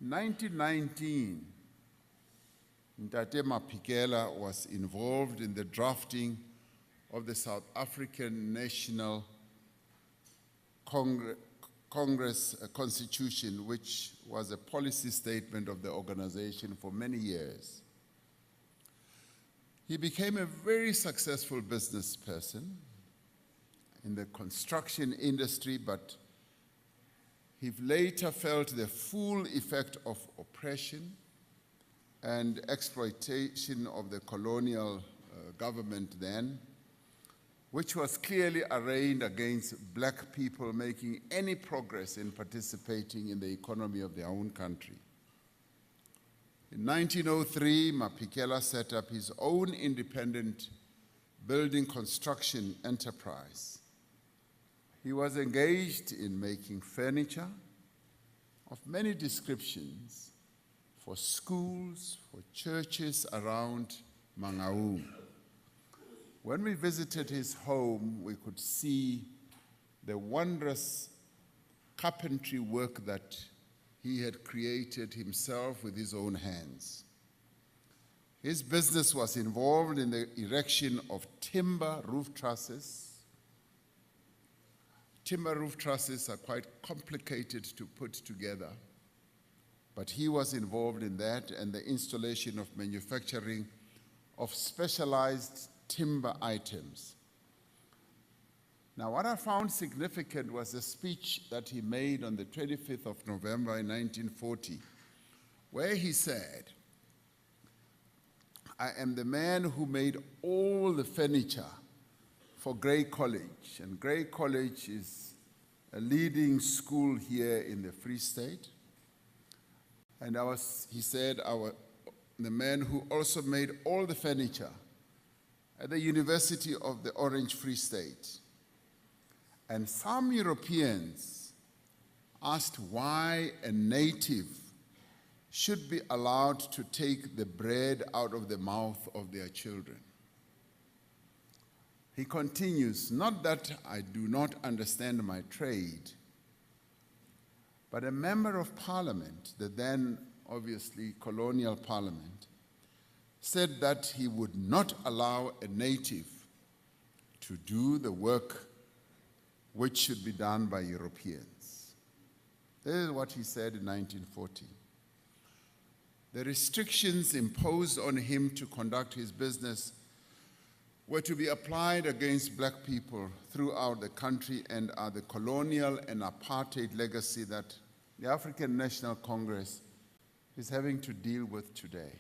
In 1919, Ntate Maphikela was involved in the drafting of the South African National Congress Constitution, which was a policy statement of the organization for many years. He became a very successful business person in the construction industry, but he later felt the full effect of oppression and exploitation of the colonial government then, which was clearly arraigned against black people making any progress in participating in the economy of their own country. In 1903, Maphikela set up his own independent building construction enterprise. He was engaged in making furniture of many descriptions for schools, for churches around Mangaung. When we visited his home, we could see the wondrous carpentry work that he had created himself with his own hands. His business was involved in the erection of timber roof trusses. Timber roof trusses are quite complicated to put together, but he was involved in that and the installation of manufacturing of specialized timber items. Now, what I found significant was a speech that he made on the 25th of November in 1940, where he said, "I am the man who made all the furniture for Grey College." And Grey College is a leading school here in the Free State. And he said, the man who also made all the furniture at the University of the Orange Free State. And some Europeans asked why a native should be allowed to take the bread out of the mouth of their children. He continues, "Not that I do not understand my trade, but a member of parliament, the then obviously colonial parliament, said that he would not allow a native to do the work which should be done by Europeans." This is what he said in 1940. The restrictions imposed on him to conduct his business were to be applied against black people throughout the country and are the colonial and apartheid legacy that the African National Congress is having to deal with today.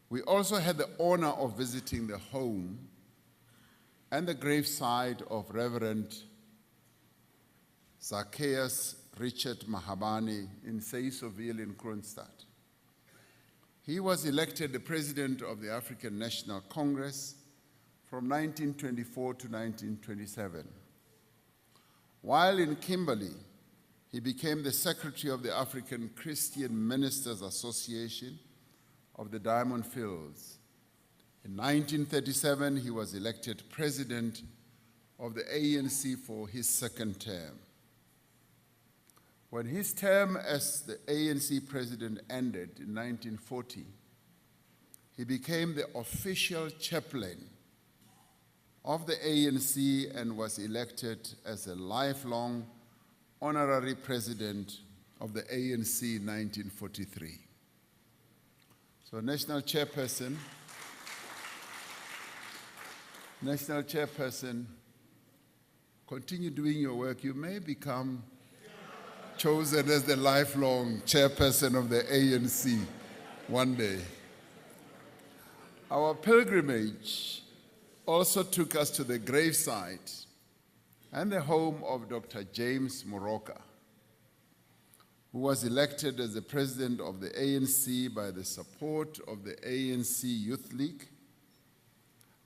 We also had the honor of visiting the home and the graveside of Reverend Zacchaeus Richard Mahabane in Seisoville in Kroonstad. He was elected the president of the African National Congress from 1924 to 1927. While in Kimberley, he became the secretary of the African Christian Ministers Association of the Diamond Fields. In 1937, he was elected president of the ANC for his second term. When his term as the ANC president ended in 1940, he became the official chaplain of the ANC and was elected as a lifelong honorary president of the ANC in 1943. So National Chairperson, continue doing your work. You may become chosen as the lifelong chairperson of the ANC one day. Our pilgrimage also took us to the gravesite and the home of Dr. James Moroka, who was elected as the president of the ANC by the support of the ANC Youth League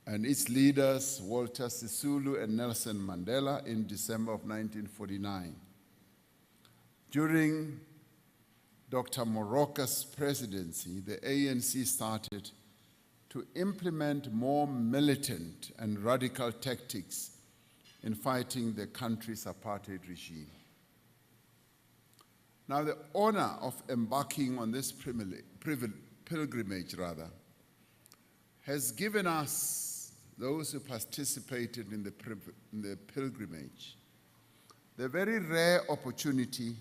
and its leaders, Walter Sisulu and Nelson Mandela, in December of 1949. During Dr. Moroka's presidency, the ANC started to implement more militant and radical tactics in fighting the country's apartheid regime. Now, the honor of embarking on this pilgrimage, has given us, those who participated in the pilgrimage, the very rare opportunity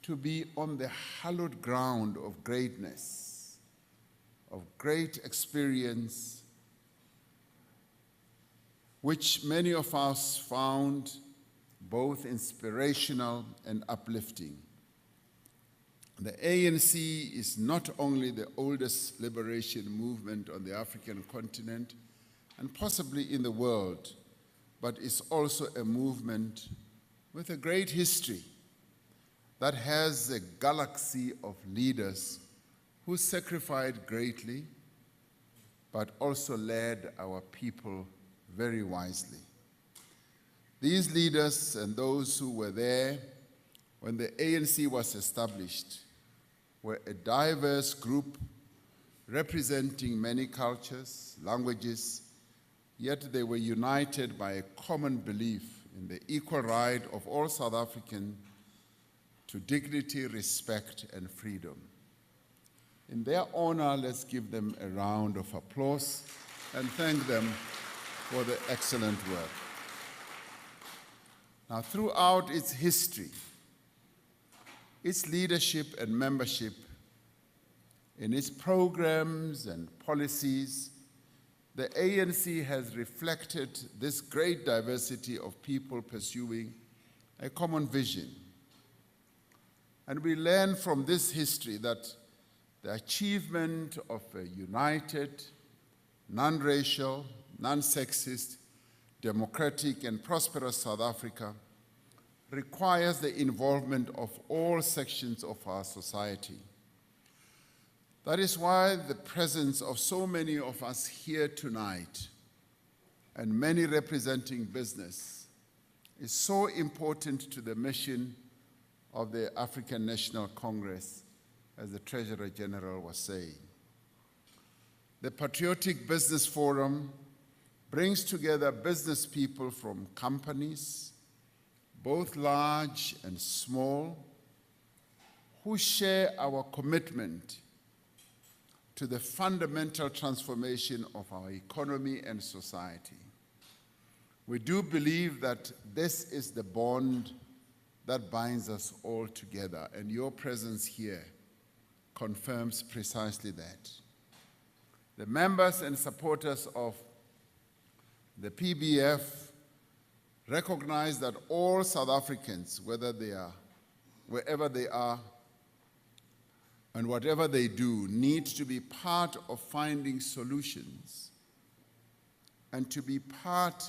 to be on the hallowed ground of greatness, of great experience, which many of us found both inspirational and uplifting. The ANC is not only the oldest liberation movement on the African continent and possibly in the world, but is also a movement with a great history that has a galaxy of leaders who sacrificed greatly, but also led our people very wisely. These leaders and those who were there when the ANC was established were a diverse group representing many cultures, languages, yet they were united by a common belief in the equal right of all South Africans to dignity, respect, and freedom. In their honor, let's give them a round of applause and thank them for the excellent work. Now, throughout its history, its leadership and membership, in its programs and policies, the ANC has reflected this great diversity of people pursuing a common vision. And we learn from this history that the achievement of a united, non-racial, non-sexist, democratic and prosperous South Africa requires the involvement of all sections of our society. That is why the presence of so many of us here tonight and many representing business is so important to the mission of the African National Congress, as the Treasurer General was saying. The Patriotic Business Forum brings together business people from companies, both large and small, who share our commitment to the fundamental transformation of our economy and society. We do believe that this is the bond that binds us all together, and your presence here confirms precisely that. The members and supporters of the PBF recognize that all South Africans, wherever they are, and whatever they do, need to be part of finding solutions and to be part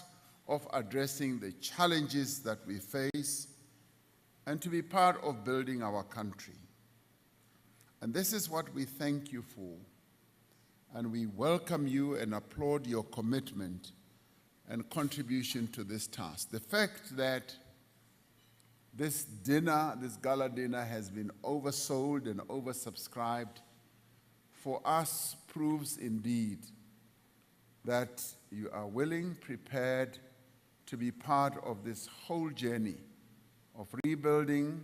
of addressing the challenges that we face and to be part of building our country. And this is what we thank you for, and we welcome you and applaud your commitment and contribution to this task. The fact that this gala dinner has been oversold and oversubscribed for us proves indeed that you are willing, prepared to be part of this whole journey of rebuilding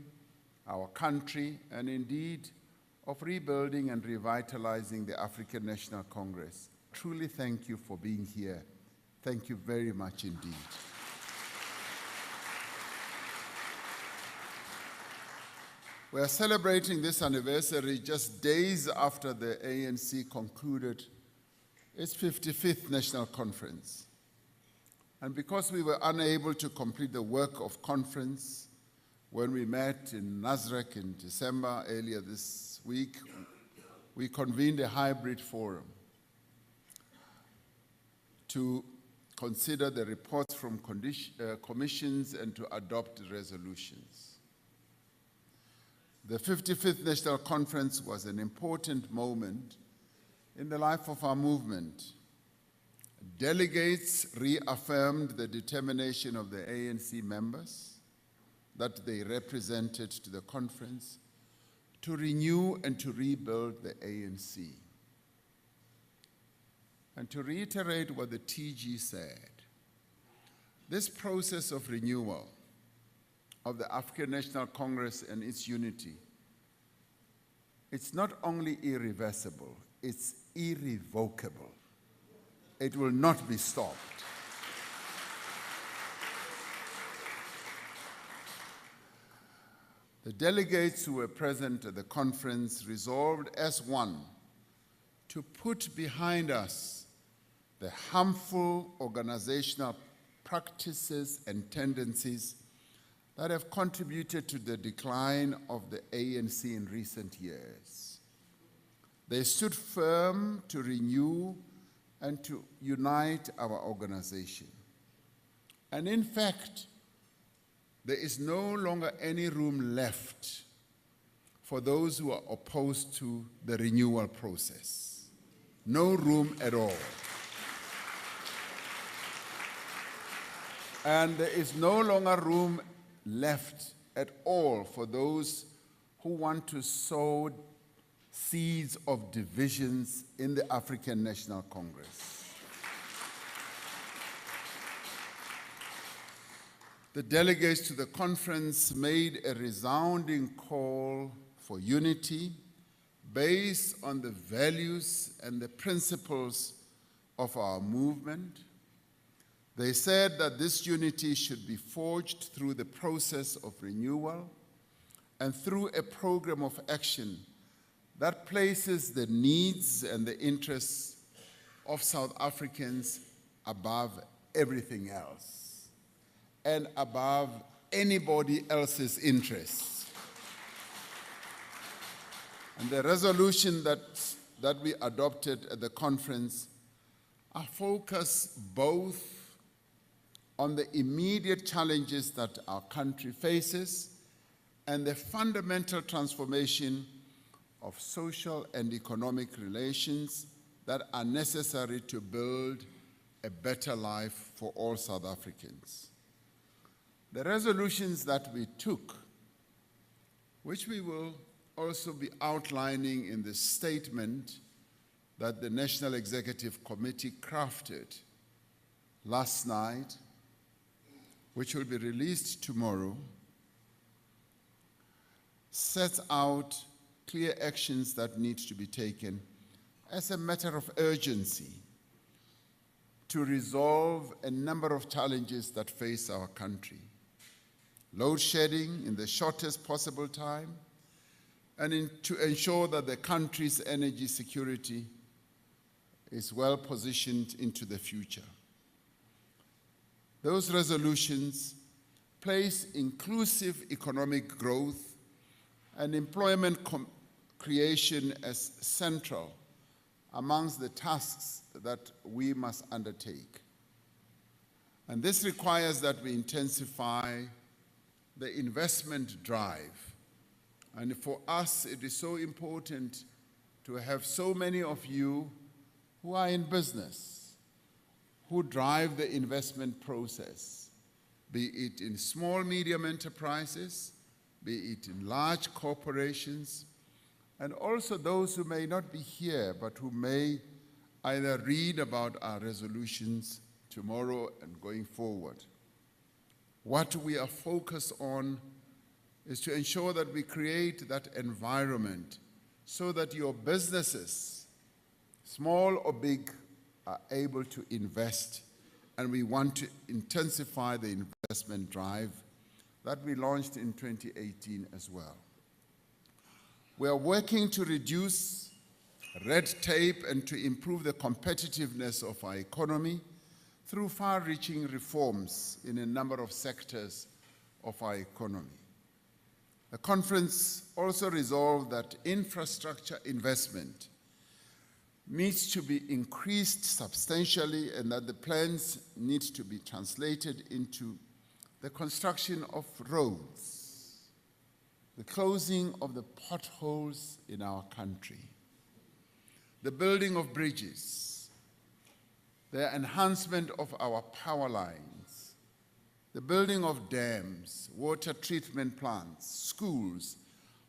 our country and indeed of rebuilding and revitalizing the African National Congress. Truly thank you for being here. Thank you very much indeed. We are celebrating this anniversary just days after the ANC concluded its 55th National Conference. And because we were unable to complete the work of conference when we met in Nasrec in December earlier this week, we convened a hybrid forum to consider the reports from commissions and to adopt resolutions. The 55th National Conference was an important moment in the life of our movement. Delegates reaffirmed the determination of the ANC members that they represented to the conference to renew and to rebuild the ANC. And to reiterate what the TG said, this process of renewal of the African National Congress and its unity, it's not only irreversible, it's irrevocable. It will not be stopped. The delegates who were present at the conference resolved as one to put behind us the harmful organizational practices and tendencies that have contributed to the decline of the ANC in recent years. They stood firm to renew and to unite our organization. And in fact, there is no longer any room left for those who are opposed to the renewal process. No room at all. And there is no longer room left at all for those who want to sow seeds of divisions in the African National Congress. The delegates to the conference made a resounding call for unity based on the values and the principles of our movement. They said that this unity should be forged through the process of renewal and through a program of action that places the needs and the interests of South Africans above everything else and above anybody else's interests. And the resolution that we adopted at the conference are focused both on the immediate challenges that our country faces and the fundamental transformation of social and economic relations that are necessary to build a better life for all South Africans. The resolutions that we took, which we will also be outlining in the statement that the National Executive Committee crafted last night, which will be released tomorrow, sets out clear actions that need to be taken as a matter of urgency to resolve a number of challenges that face our country. Load shedding in the shortest possible time, and to ensure that the country's energy security is well positioned into the future. Those resolutions place inclusive economic growth and employment creation as central amongst the tasks that we must undertake. And this requires that we intensify the investment drive. And for us, it is so important to have so many of you who are in business, who drive the investment process, be it in small, medium enterprises, be it in large corporations, and also those who may not be here, but who may either read about our resolutions tomorrow and going forward. What we are focused on is to ensure that we create that environment so that your businesses, small or big, are able to invest, and we want to intensify the investment drive that we launched in 2018 as well. We are working to reduce red tape and to improve the competitiveness of our economy through far-reaching reforms in a number of sectors of our economy. The conference also resolved that infrastructure investment needs to be increased substantially and that the plans need to be translated into the construction of roads, the closing of the potholes in our country, the building of bridges, the enhancement of our power lines, the building of dams, water treatment plants, schools,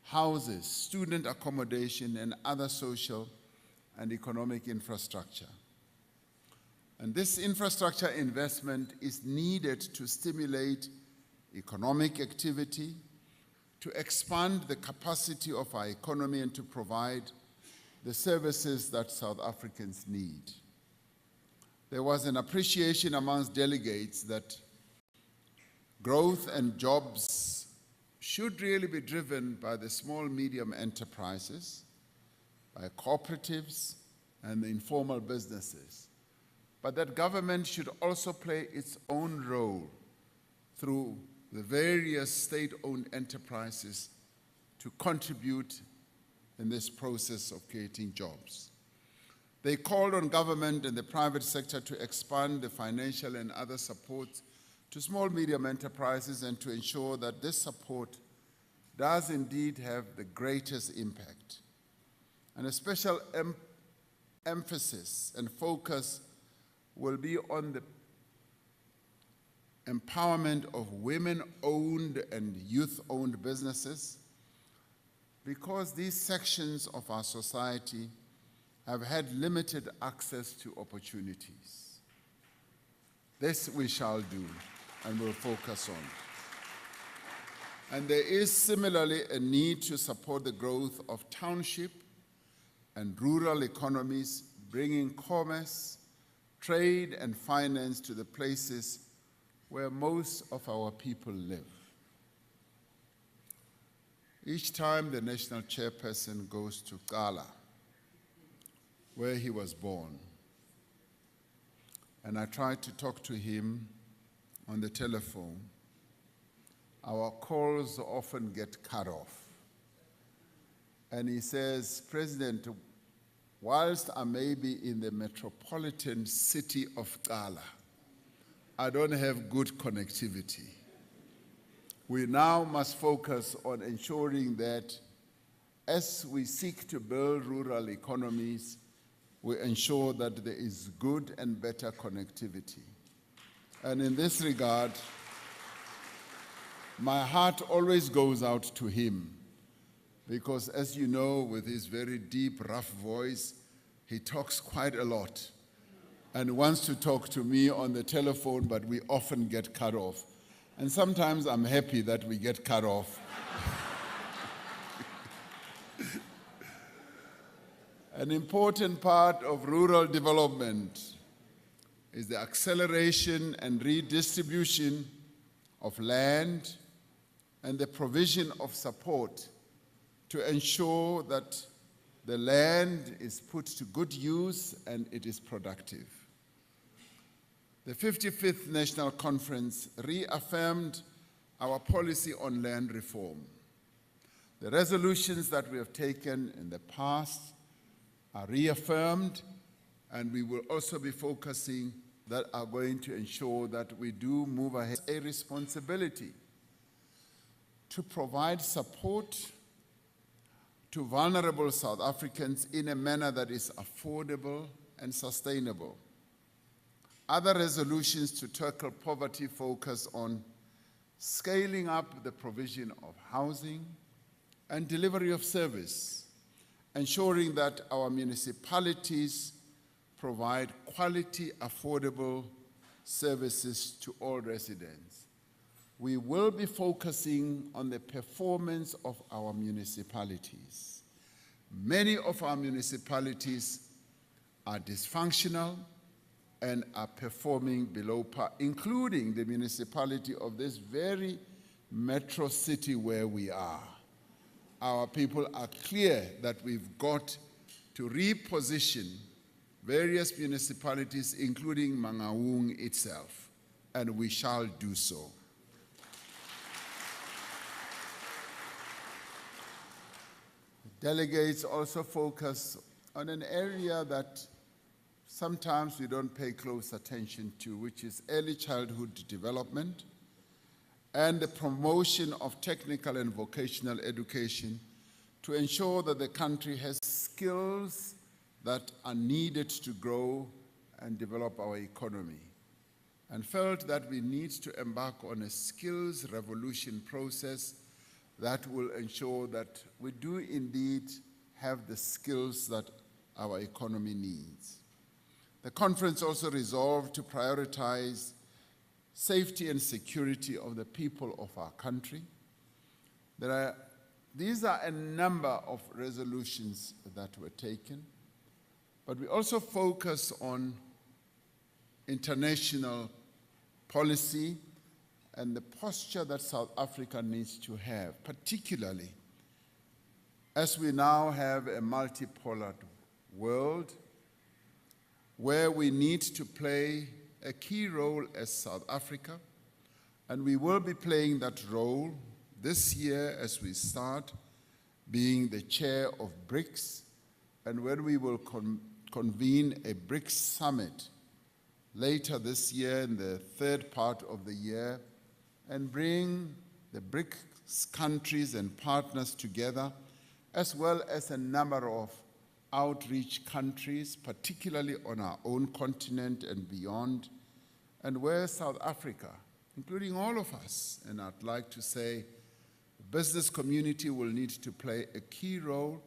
houses, student accommodation, and other social and economic infrastructure. And this infrastructure investment is needed to stimulate economic activity, to expand the capacity of our economy and to provide the services that South Africans need. There was an appreciation amongst delegates that growth and jobs should really be driven by the small, medium enterprises, by cooperatives and the informal businesses, but that government should also play its own role through the various state-owned enterprises to contribute in this process of creating jobs. They called on government and the private sector to expand the financial and other support to small, medium enterprises and to ensure that this support does indeed have the greatest impact. And a special emphasis and focus will be on the empowerment of women-owned and youth-owned businesses, because these sections of our society have had limited access to opportunities. This we shall do and will focus on. And there is similarly a need to support the growth of township and rural economies, bringing commerce, trade, and finance to the places where most of our people live. Each time the national chairperson goes to Gala, where he was born, and I try to talk to him on the telephone, our calls often get cut off. And he says, "President, whilst I may be in the metropolitan city of Gala, I don't have good connectivity. We now must focus on ensuring that as we seek to build rural economies, we ensure that there is good and better connectivity." And in this regard, my heart always goes out to him, because as you know, with his very deep, rough voice, he talks quite a lot and wants to talk to me on the telephone, but we often get cut off. And sometimes I'm happy that we get cut off. An important part of rural development is the acceleration and redistribution of land and the provision of support to ensure that the land is put to good use and it is productive. The 55th National Conference reaffirmed our policy on land reform. The resolutions that we have taken in the past are reaffirmed, and we will also be focusing that are going to ensure that we do move ahead. A responsibility to provide support to vulnerable South Africans in a manner that is affordable and sustainable. Other resolutions to tackle poverty focus on scaling up the provision of housing and delivery of service, ensuring that our municipalities provide quality, affordable services to all residents. We will be focusing on the performance of our municipalities. Many of our municipalities are dysfunctional and are performing below par, including the municipality of this very metro city where we are. Our people are clear that we've got to reposition various municipalities, including Mangaung itself, and we shall do so. Delegates also focus on an area that sometimes we don't pay close attention to, which is early childhood development and the promotion of technical and vocational education to ensure that the country has skills that are needed to grow and develop our economy, and felt that we need to embark on a skills revolution process that will ensure that we do indeed have the skills that our economy needs. The conference also resolved to prioritize safety and security of the people of our country. These are a number of resolutions that were taken, but we also focus on international policy and the posture that South Africa needs to have, particularly as we now have a multipolar world where we need to play a key role as South Africa, and we will be playing that role this year as we start being the chair of BRICS, and when we will convene a BRICS summit later this year in the third part of the year and bring the BRICS countries and partners together, as well as a number of outreach countries, particularly on our own continent and beyond, and where South Africa, including all of us, and I'd like to say the business community will need to play a key role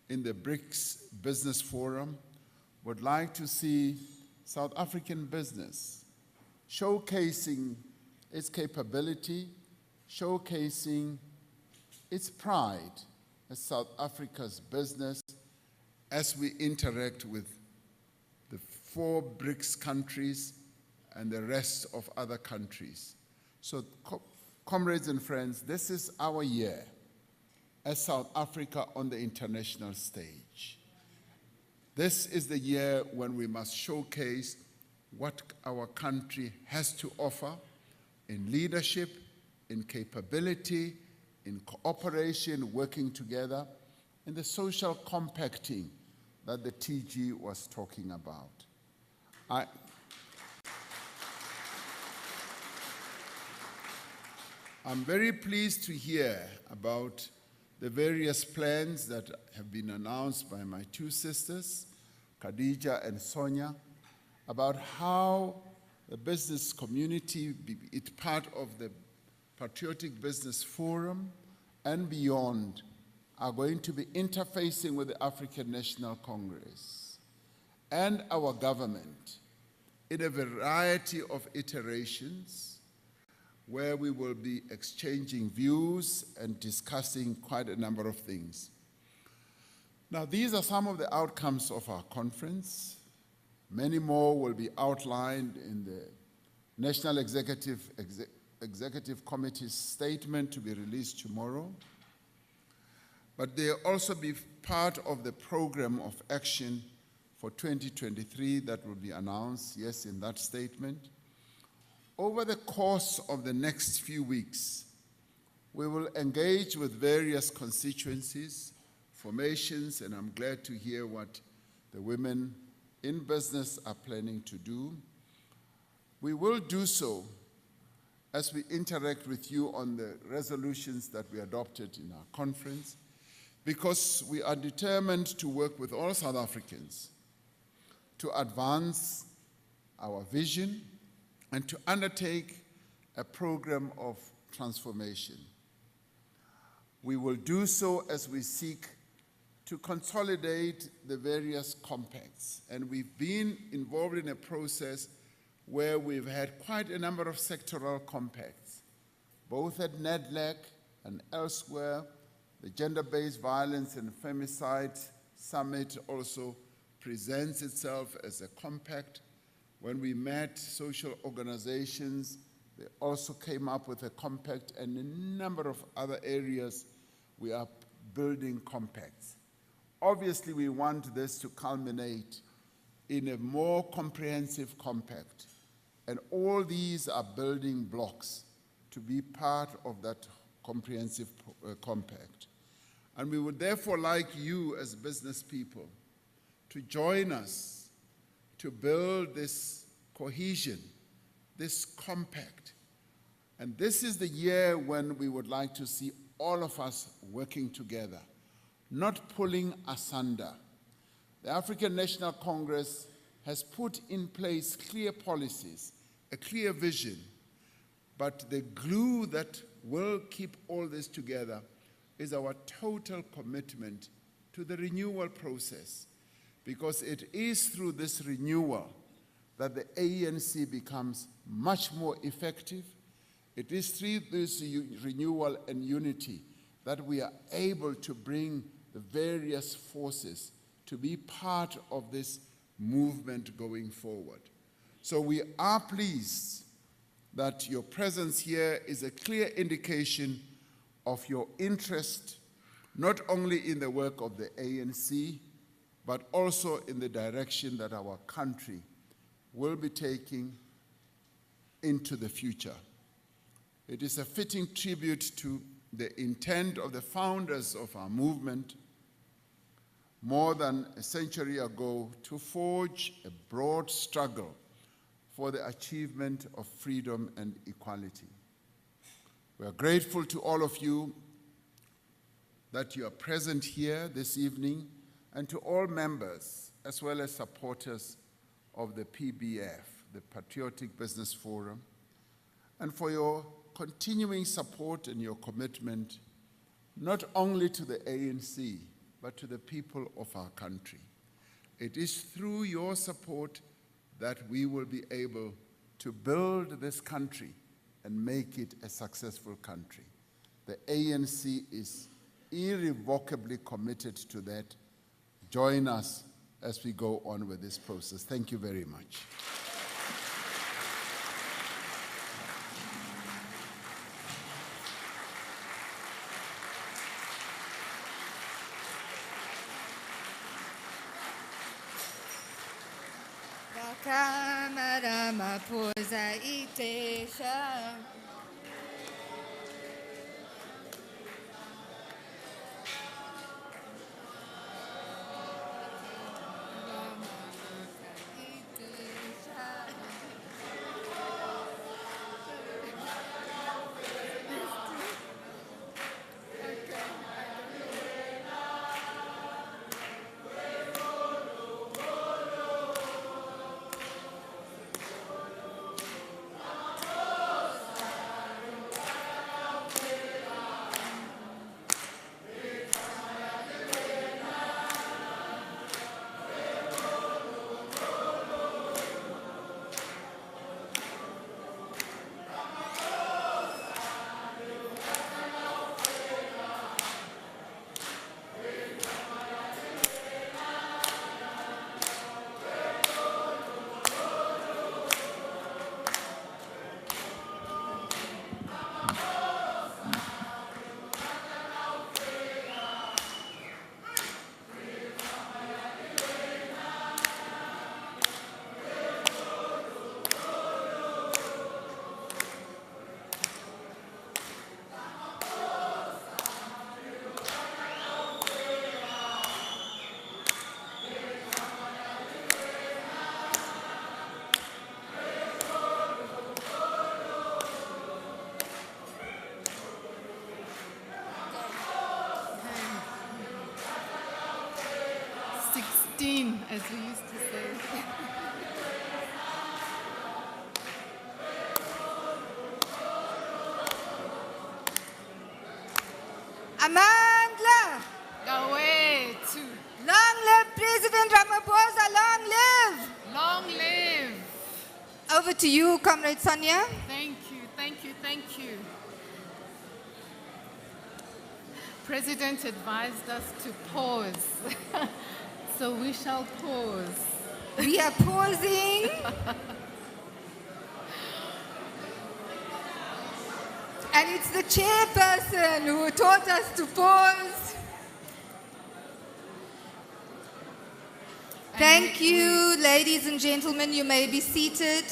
in the BRICS Business Forum, would like to see South African business showcasing its capability, showcasing its pride as South Africa's business as we interact with the 4 BRICS countries and the rest of other countries. So, comrades and friends, this is our year as South Africa on the international stage. This is the year when we must showcase what our country has to offer in leadership, in capability, in cooperation, working together, in the social compacting that the TG was talking about. I'm very pleased to hear about the various plans that have been announced by my 2 sisters, Khadija and Sonia, about how the business community, be it part of the Patriotic Business Forum and beyond, are going to be interfacing with the African National Congress and our government in a variety of iterations where we will be exchanging views and discussing quite a number of things. Now, these are some of the outcomes of our conference. Many more will be outlined in the National Executive Committee's statement to be released tomorrow. But they'll also be part of the program of action for 2023 that will be announced, yes, in that statement. Over the course of the next few weeks, we will engage with various constituencies, formations, and I'm glad to hear what the women in business are planning to do. We will do so as we interact with you on the resolutions that we adopted in our conference, because we are determined to work with all South Africans to advance our vision and to undertake a program of transformation. We will do so as we seek to consolidate the various compacts. And we've been involved in a process where we've had quite a number of sectoral compacts, both at NEDLAC and elsewhere. The Gender-Based Violence and Femicide Summit also presents itself as a compact. When we met social organizations, they also came up with a compact, and a number of other areas we are building compacts. Obviously, we want this to culminate in a more comprehensive compact, and all these are building blocks to be part of that comprehensive compact. And we would therefore like you as business people to join us to build this cohesion, this compact. And this is the year when we would like to see all of us working together, not pulling asunder. The African National Congress has put in place clear policies, a clear vision, but the glue that will keep all this together is our total commitment to the renewal process, because it is through this renewal that the ANC becomes much more effective. It is through this renewal and unity that we are able to bring the various forces to be part of this movement going forward. So we are pleased that your presence here is a clear indication of your interest, not only in the work of the ANC, but also in the direction that our country will be taking into the future. It is a fitting tribute to the intent of the founders of our movement more than a century ago to forge a broad struggle for the achievement of freedom and equality. We are grateful to all of you that you are present here this evening, and to all members as well as supporters of the PBF, the Patriotic Business Forum, and for your continuing support and your commitment not only to the ANC, but to the people of our country. It is through your support that we will be able to build this country and make it a successful country. The ANC is irrevocably committed to that. Join us as we go on with this process. Thank you very much. Kamara mapoza itesha. As we used to say. Amandla! Gawethu! Long live President Ramaphosa, long live! Long live! Over to you, Comrade Sonia. Thank you, thank you, thank you. President advised us to pause. So we shall pause. We are pausing. And it's the chairperson who taught us to pause. Thank you, ladies and gentlemen. You may be seated.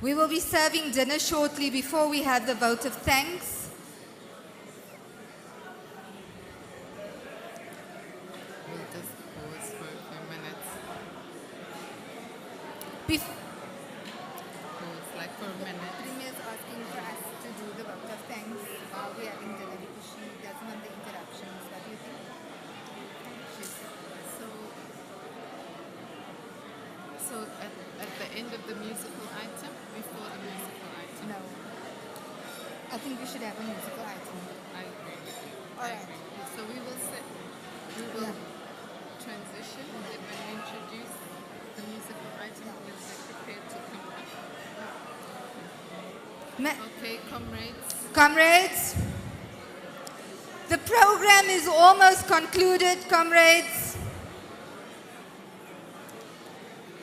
We will be serving dinner shortly before we have the vote of thanks. Like for a minute. Premier is asking for us to do the vote of thanks while we're having dinner because she doesn't want the interruptions. What do you think? So at the end of the musical item, before the musical item? No. I think we should have a musical item. I agree with you. All I right. agree with you. So we will sit. We will transition that when we introduce the musical item, we'll be prepared to come up. Okay, comrades. Comrades, the program is almost concluded, comrades.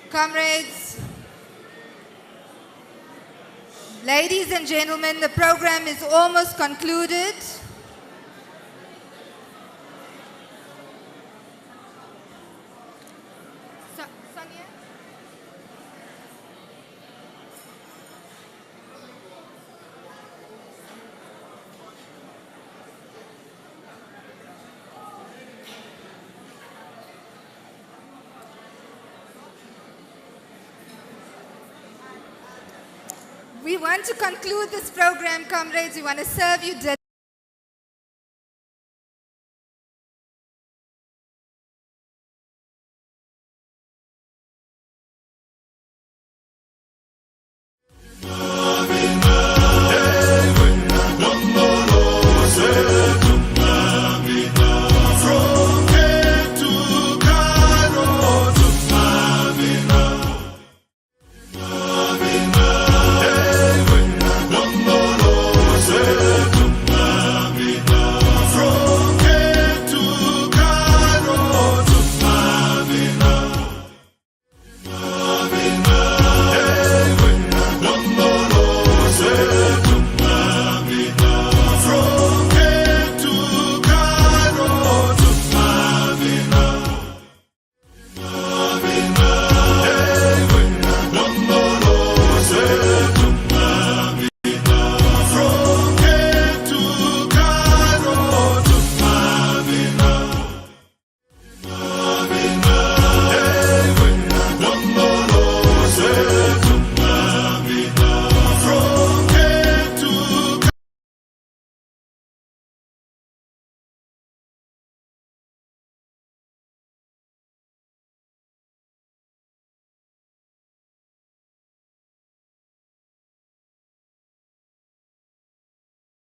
Comrades, ladies and gentlemen, the program is almost concluded. Sonia? We want to conclude this program, comrades. We want to serve you dinner.